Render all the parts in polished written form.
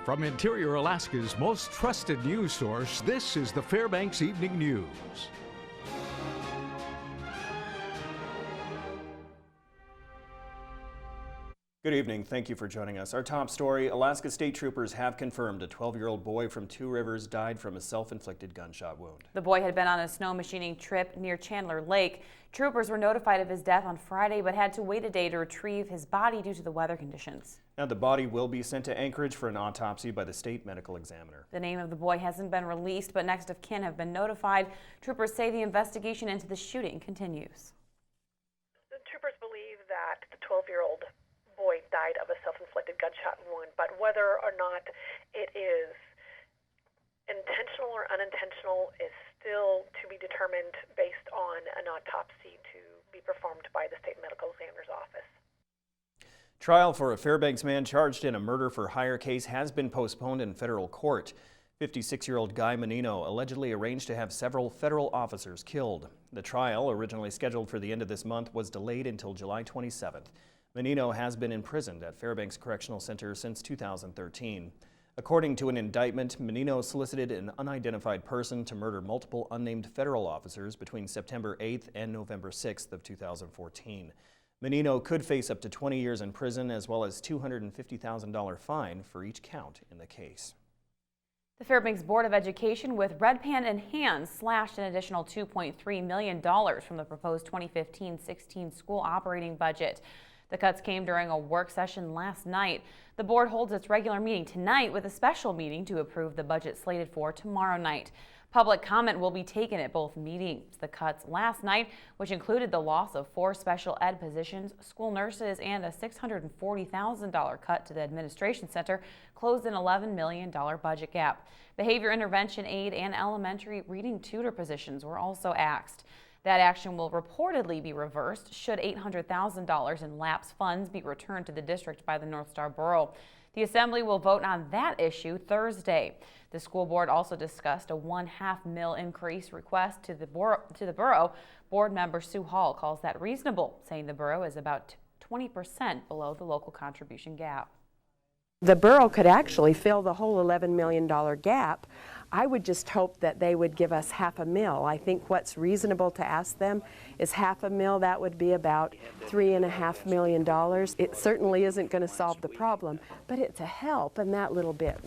From Interior Alaska's most trusted news source, this is the Fbx Evening News. Good evening. Thank you for joining us. Our top story, Alaska State Troopers have confirmed a 12-year-old boy from Two Rivers died from a self-inflicted gunshot wound. The boy had been on a snow machining trip near Chandler Lake. Troopers were notified of his death on Friday, but had to wait a day to retrieve his body due to the weather conditions. Now, the body will be sent to Anchorage for an autopsy by the state medical examiner. The name of the boy hasn't been released, but next of kin have been notified. Troopers say the investigation into the shooting continues. The troopers believe that the 12-year-old boy died of a self-inflicted gunshot wound, but whether or not it is intentional or unintentional is still to be determined based on an autopsy to be performed by the state medical examiner's office. Trial for a Fairbanks man charged in a murder for hire case has been postponed in federal court. 56-year-old Guy Menino allegedly arranged to have several federal officers killed. The trial, originally scheduled for the end of this month, was delayed until July 27th. Menino has been imprisoned at Fairbanks Correctional Center since 2013. According to an indictment, Menino solicited an unidentified person to murder multiple unnamed federal officers between September 8th and November 6th of 2014. Menino could face up to 20 years in prison as well as $250,000 fine for each count in the case. The Fairbanks Board of Education, with red pen in hand, slashed an additional $2.3 million from the proposed 2015-16 school operating budget. The cuts came during a work session last night. The board holds its regular meeting tonight with a special meeting to approve the budget slated for tomorrow night. Public comment will be taken at both meetings. The cuts last night, which included the loss of 4 special ed positions, school nurses, and a $640,000 cut to the administration center, closed an $11 million budget gap. Behavior intervention aid and elementary reading tutor positions were also axed. That action will reportedly be reversed should $800,000 in lapsed funds be returned to the district by the North Star Borough. The Assembly will vote on that issue Thursday. The school board also discussed a $0.5 million increase request to the borough. Board member Sue Hall calls that reasonable, saying the borough is about 20% below the local contribution gap. The borough could actually fill the whole $11 million gap. I would just hope that they would give us $500,000. I think what's reasonable to ask them is $500,000. That would be about $3.5 million. It certainly isn't going to solve the problem, but it's a help, and that little bit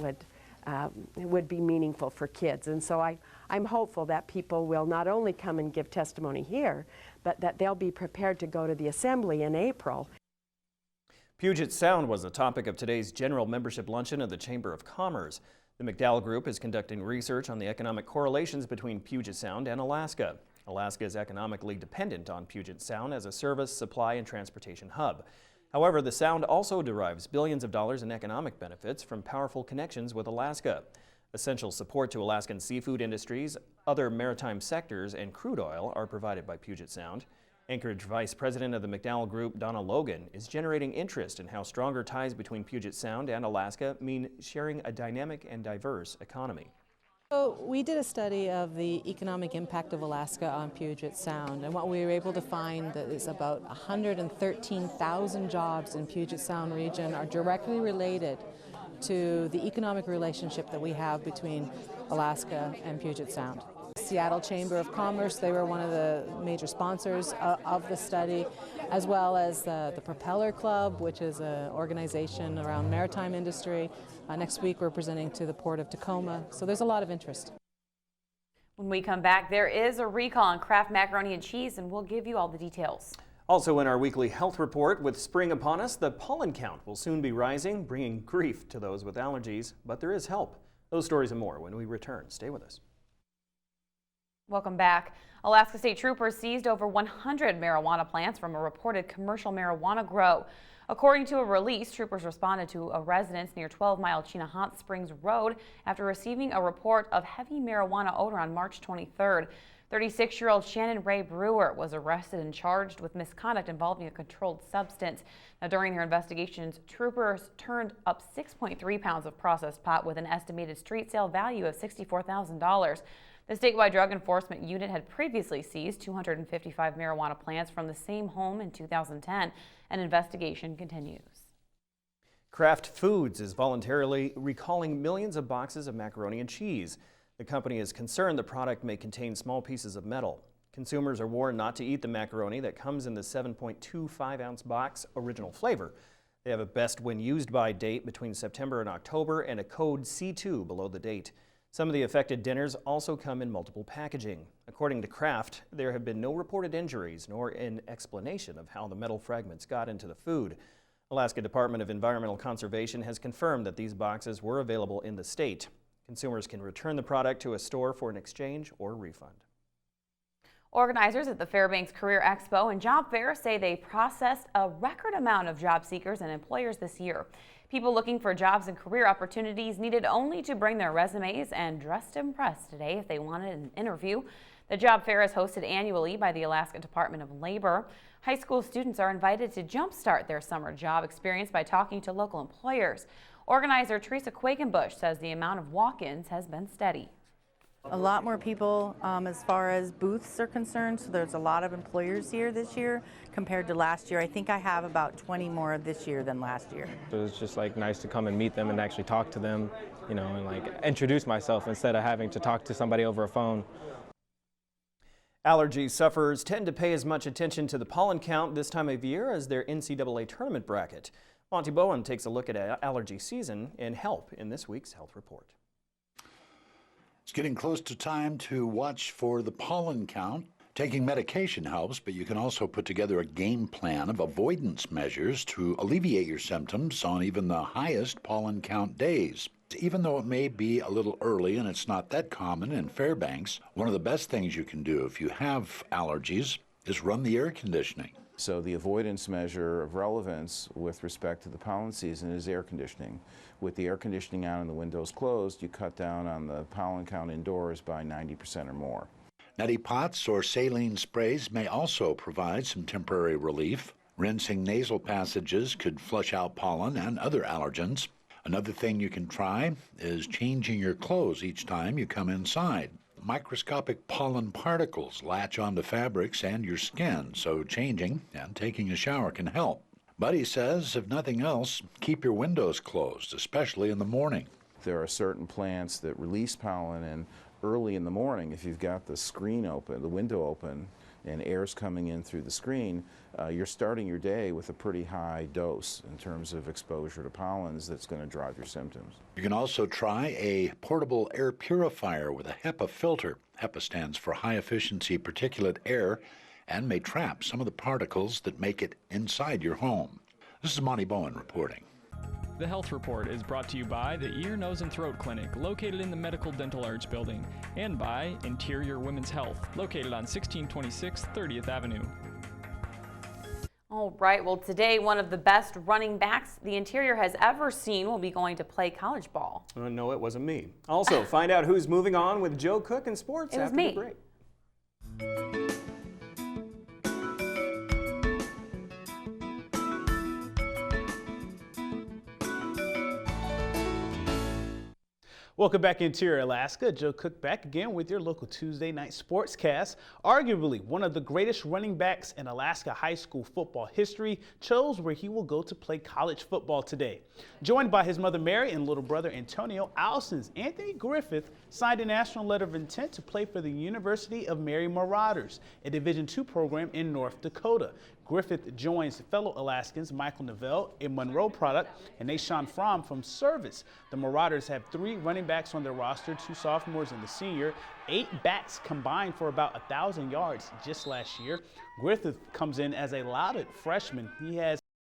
would be meaningful for kids. And so I'm hopeful that people will not only come and give testimony here, but that they'll be prepared to go to the Assembly in April. Puget Sound was the topic of today's general membership luncheon of the Chamber of Commerce. The McDowell Group is conducting research on the economic correlations between Puget Sound and Alaska. Alaska is economically dependent on Puget Sound as a service, supply, and transportation hub. However, the Sound also derives billions of dollars in economic benefits from powerful connections with Alaska. Essential support to Alaskan seafood industries, other maritime sectors, and crude oil are provided by Puget Sound. Anchorage Vice President of the McDowell Group, Donna Logan, is generating interest in how stronger ties between Puget Sound and Alaska mean sharing a dynamic and diverse economy. So we did a study of the economic impact of Alaska on Puget Sound, and what we were able to find is about 113,000 jobs in Puget Sound region are directly related to the economic relationship that we have between Alaska and Puget Sound. Seattle Chamber of Commerce, they were one of the major sponsors of the study, as well as the Propeller Club, which is an organization around maritime industry. Next week we're presenting to the Port of Tacoma, so there's a lot of interest. When we come back, there is a recall on Kraft macaroni and cheese, and we'll give you all the details. Also in our weekly health report, with spring upon us, the pollen count will soon be rising, bringing grief to those with allergies, but there is help. Those stories and more when we return. Stay with us. Welcome back. Alaska State Troopers seized over 100 marijuana plants from a reported commercial marijuana grow. According to a release, troopers responded to a residence near 12-mile Chena Hot Springs Road after receiving a report of heavy marijuana odor on March 23rd. 36-year-old Shannon Ray Brewer was arrested and charged with misconduct involving a controlled substance. Now, during their investigations, troopers turned up 6.3 pounds of processed pot with an estimated street sale value of $64,000. The statewide drug enforcement unit had previously seized 255 marijuana plants from the same home in 2010. An investigation continues. Kraft Foods is voluntarily recalling millions of boxes of macaroni and cheese. The company is concerned the product may contain small pieces of metal. Consumers are warned not to eat the macaroni that comes in the 7.25-ounce box original flavor. They have a best when used by date between September and October and a code C2 below the date. Some of the affected dinners also come in multiple packaging. According to Kraft, there have been no reported injuries nor an explanation of how the metal fragments got into the food. Alaska Department of Environmental Conservation has confirmed that these boxes were available in the state. Consumers can return the product to a store for an exchange or refund. Organizers at the Fairbanks Career Expo and Job Fair say they processed a record amount of job seekers and employers this year. People looking for jobs and career opportunities needed only to bring their resumes and dress to impress today if they wanted an interview. The job fair is hosted annually by the Alaska Department of Labor. High school students are invited to jumpstart their summer job experience by talking to local employers. Organizer Teresa Quakenbush says the amount of walk-ins has been steady. A lot more people as far as booths are concerned, so there's a lot of employers here this year compared to last year. I think I have about 20 more this year than last year. So it's just like nice to come and meet them and actually talk to them, you know, and like introduce myself instead of having to talk to somebody over a phone. Allergy sufferers tend to pay as much attention to the pollen count this time of year as their NCAA tournament bracket. Monty Bowen takes a look at allergy season and help in this week's Health Report. It's getting close to time to watch for the pollen count. Taking medication helps, but you can also put together a game plan of avoidance measures to alleviate your symptoms on even the highest pollen count days. Even though it may be a little early and it's not that common in Fairbanks, one of the best things you can do if you have allergies is run the air conditioning. So the avoidance measure of relevance with respect to the pollen season is air conditioning. With the air conditioning on and the windows closed, you cut down on the pollen count indoors by 90% or more. Neti pots or saline sprays may also provide some temporary relief. Rinsing nasal passages could flush out pollen and other allergens. Another thing you can try is changing your clothes each time you come inside. Microscopic pollen particles latch onto fabrics and your skin, so changing and taking a shower can help. Buddy says, if nothing else, keep your windows closed, especially in the morning. There are certain plants that release pollen and early in the morning, if you've got the screen open, the window open, and air's coming in through the screen, you're starting your day with a pretty high dose in terms of exposure to pollens that's going to drive your symptoms. You can also try a portable air purifier with a HEPA filter. HEPA stands for high efficiency particulate air and may trap some of the particles that make it inside your home. This is Monty Bowen reporting. The Health Report is brought to you by the Ear, Nose, and Throat Clinic, located in the Medical Dental Arts Building, and by Interior Women's Health, located on 1626 30th Avenue. All right, well today one of the best running backs the Interior has ever seen will be going to play college ball. No, it wasn't me. Also, find out who's moving on with Joe Cook in sports after the break. Welcome back, Interior Alaska. Joe Cook back again with your local Tuesday night sportscast. Arguably one of the greatest running backs in Alaska high school football history chose where he will go to play college football today. Joined by his mother Mary and little brother Antonio, Allison's Anthony Griffith signed a national letter of intent to play for the University of Mary Marauders, a Division II program in North Dakota. Griffith joins fellow Alaskans Michael Neville, a Monroe product, and Nashawn Fromm from Service. The Marauders have 3 running backs on their roster, 2 sophomores and the senior, 8 backs combined for about 1,000 yards just last year. Griffith comes in as a lauded freshman. He has